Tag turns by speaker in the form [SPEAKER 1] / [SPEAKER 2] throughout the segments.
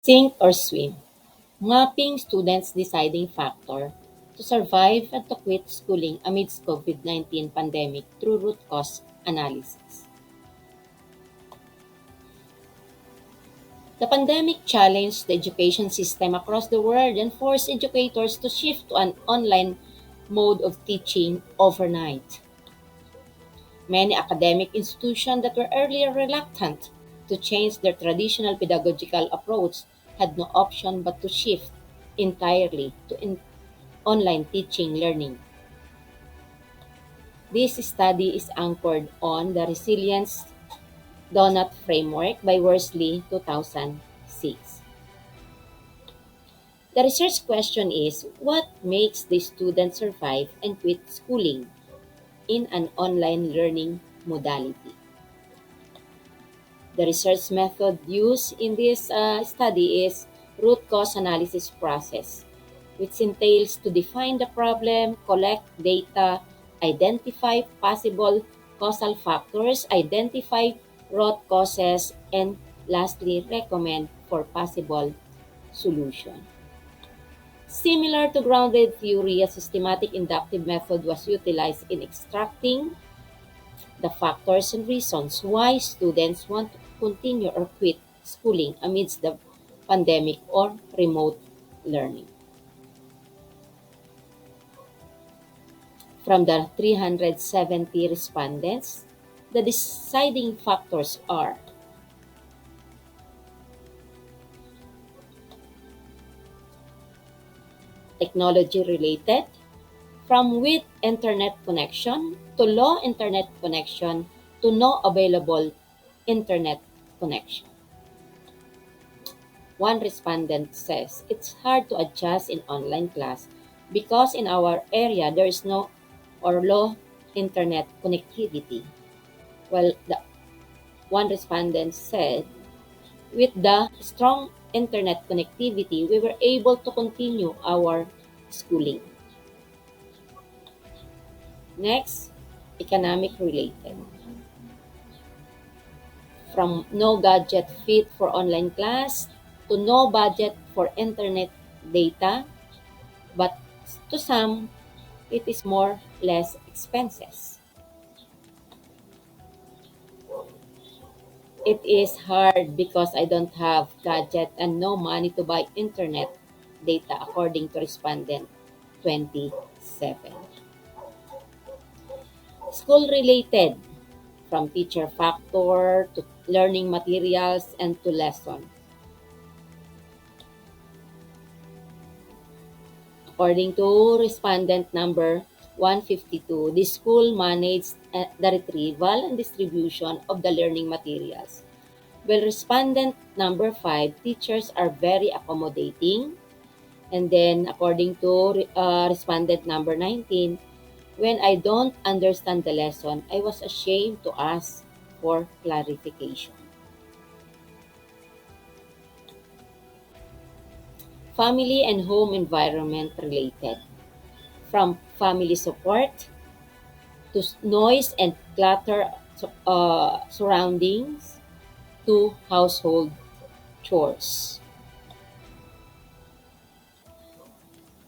[SPEAKER 1] Sink or swim. Mapping students' deciding factor to survive and to quit schooling amidst COVID-19 pandemic through root cause analysis. The pandemic challenged the education system across the world and forced educators to shift to an online mode of teaching overnight. Many academic institutions that were earlier reluctant to change their traditional pedagogical approach had no option but to shift entirely to online teaching learning. This study is anchored on the Resilience Donut Framework by Worsley 2006. The research question is, what makes the student survive and quit schooling in an online learning modality? The research method used in this study is root cause analysis process, which entails to define the problem, collect data, identify possible causal factors, identify root causes, and lastly, recommend for possible solution. Similar to grounded theory, a systematic inductive method was utilized in extracting the factors and reasons why students want to continue or quit schooling amidst the pandemic or remote learning. From the 370 respondents, the deciding factors are technology related, from with internet connection to low internet connection to no available internet connection. One respondent says it's hard to adjust in online class because in our area there is no or low internet connectivity. Well, the one respondent said with the strong internet connectivity, we were able to continue our schooling. Next, economic related. From no gadget fit for online class to no budget for internet data, but to some, it is more less expenses. It is hard because I don't have gadget and no money to buy internet data according to respondent 27. School related, from teacher factor to learning materials and to lesson. According to respondent number 152, the school managed the retrieval and distribution of the learning materials. Well, respondent number 5, teachers are very accommodating. And then according to respondent number 19, when I don't understand the lesson, I was ashamed to ask for clarification. Family and home environment related. From family support to noise and clutter surroundings to household chores.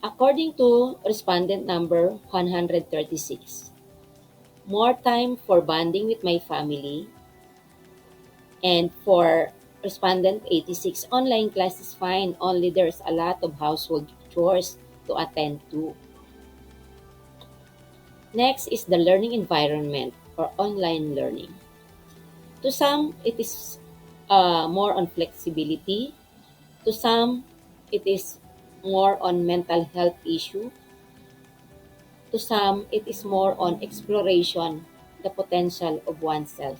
[SPEAKER 1] According to respondent number 136, more time for bonding with my family, and for respondent 86, online class is fine, only there's a lot of household chores to attend to. Next is the learning environment or online learning. To some, it is more on flexibility. To some, it is more on mental health issue. To some, it is more on exploration, the potential of oneself.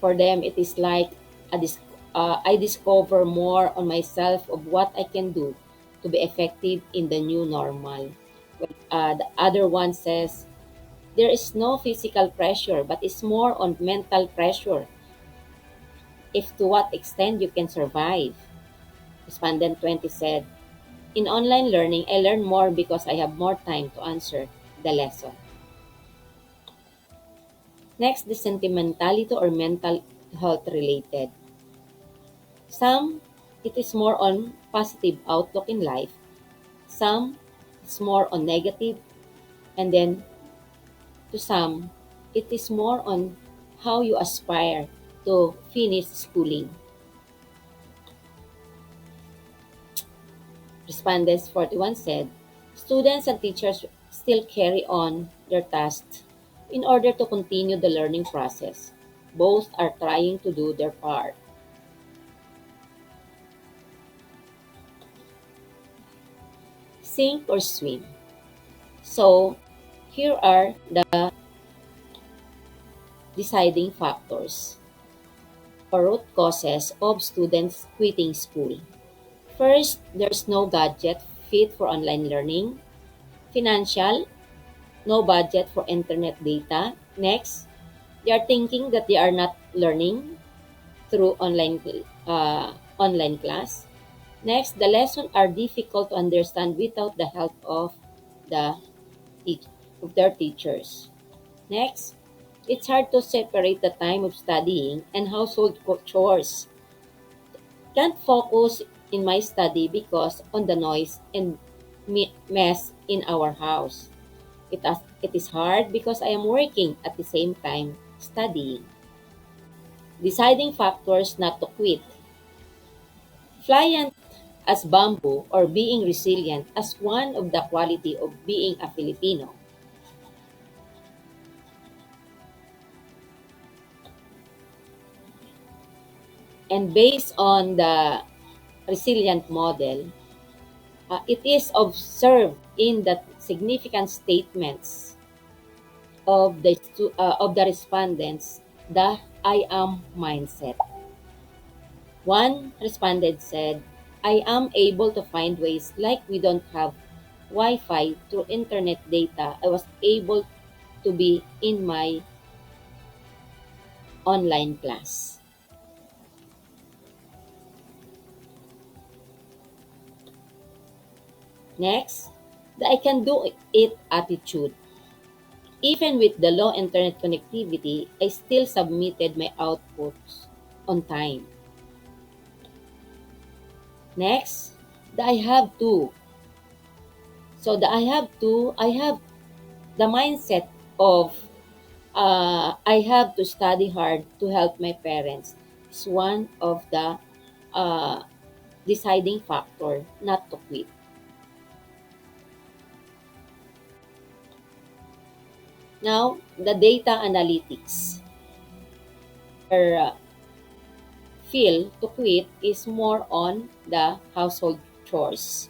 [SPEAKER 1] For them, it is like I discover more on myself of what I can do to be effective in the new normal. The other one says, there is no physical pressure, but it's more on mental pressure. If to what extent you can survive. Respondent 20 said, in online learning, I learn more because I have more time to answer the lesson. Next, the sentimentality or mental health related. Some, it is more on positive outlook in life. Some, it's more on negative. And then to some, it is more on how you aspire to finish schooling. Respondents 41 said, students and teachers still carry on their tasks in order to continue the learning process. Both are trying to do their part. Sink or swim. So, here are the deciding factors or root causes of students quitting school. First, there's no gadget fit for online learning. Financial, no budget for internet data. Next, they are thinking that they are not learning through online class. Next, the lessons are difficult to understand without the help of the teach, of their teachers. Next, it's hard to separate the time of studying and household chores. Can't focus in my study because on the noise and mess in our house. It is hard because I am working at the same time studying. Deciding factors not to quit. Flyant as bamboo or being resilient as one of the quality of being a Filipino. And based on the resilient model, it is observed in the significant statements of the respondents, the I am mindset. One respondent said, I am able to find ways like we don't have Wi-Fi through internet data. I was able to be in my online class. Next, the I can do it attitude. Even with the low internet connectivity, I still submitted my outputs on time. Next, the I have to. So the I have the mindset of I have to study hard to help my parents is one of the uh, deciding factor not to quit. Now, the data analytics or feel to quit is more on the household chores,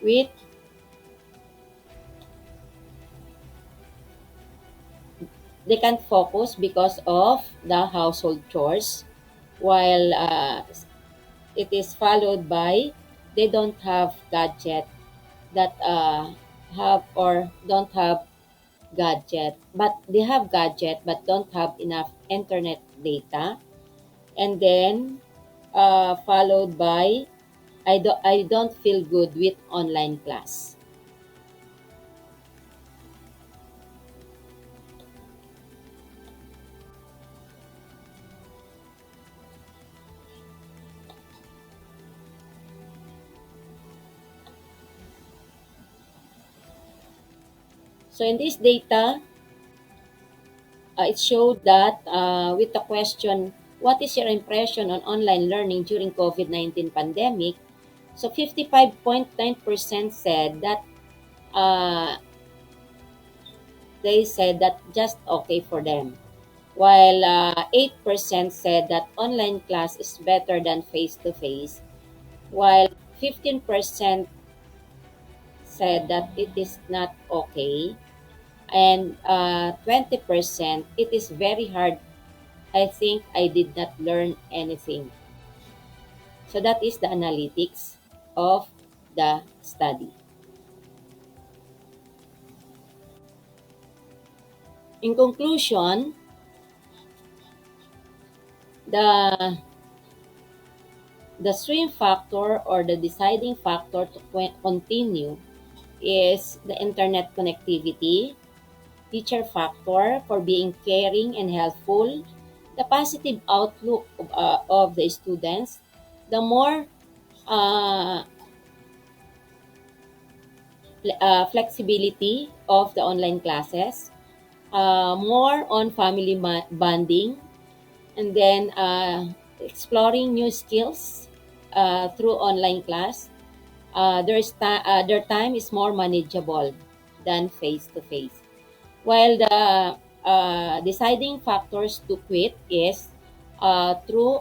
[SPEAKER 1] with they can't focus because of the household chores, while it is followed by they don't have gadget that have or don't have gadget, but they have gadget but don't have enough internet data, and then followed by I don't feel good with online class. So in this data, it showed that with the question, what is your impression on online learning during COVID-19 pandemic? So 55.9% said that uh, they said that just okay for them, while 8% said that online class is better than face-to-face, while 15% said that it is not okay, and 20% it is very hard. I think I did not learn anything. So that is the analytics of the study. In conclusion, the swing factor or the deciding factor to continue is the internet connectivity, teacher factor for being caring and helpful, the positive outlook of the students, the more uh, flexibility of the online classes, more on family bonding, and then exploring new skills through online class. Their time is more manageable than face to face. While the deciding factors to quit is through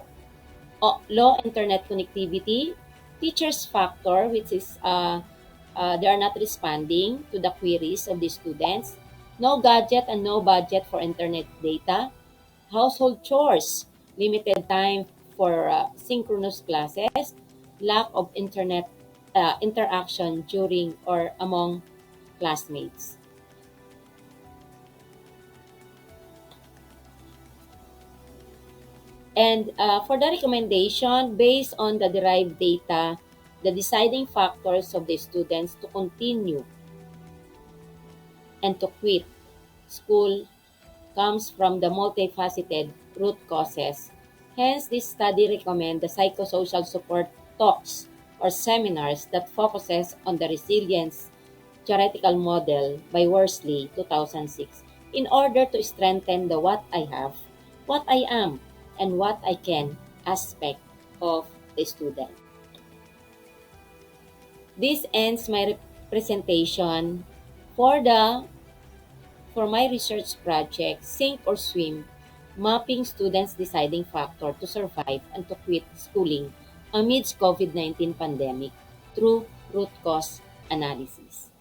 [SPEAKER 1] low internet connectivity, teachers factor, which is they are not responding to the queries of the students, no gadget and no budget for internet data, household chores, limited time for synchronous classes, lack of internet interaction during or among classmates. And for the recommendation, based on the derived data, the deciding factors of the students to continue and to quit school comes from the multifaceted root causes. Hence, this study recommends the psychosocial support talks or seminars that focuses on the resilience theoretical model by Worsley 2006 in order to strengthen the what I have, what I am, and what I can aspect of the student. This ends my presentation for the for my research project, Sink or Swim, mapping students' deciding factor to survive and to quit schooling amidst COVID-19 pandemic through root cause analysis.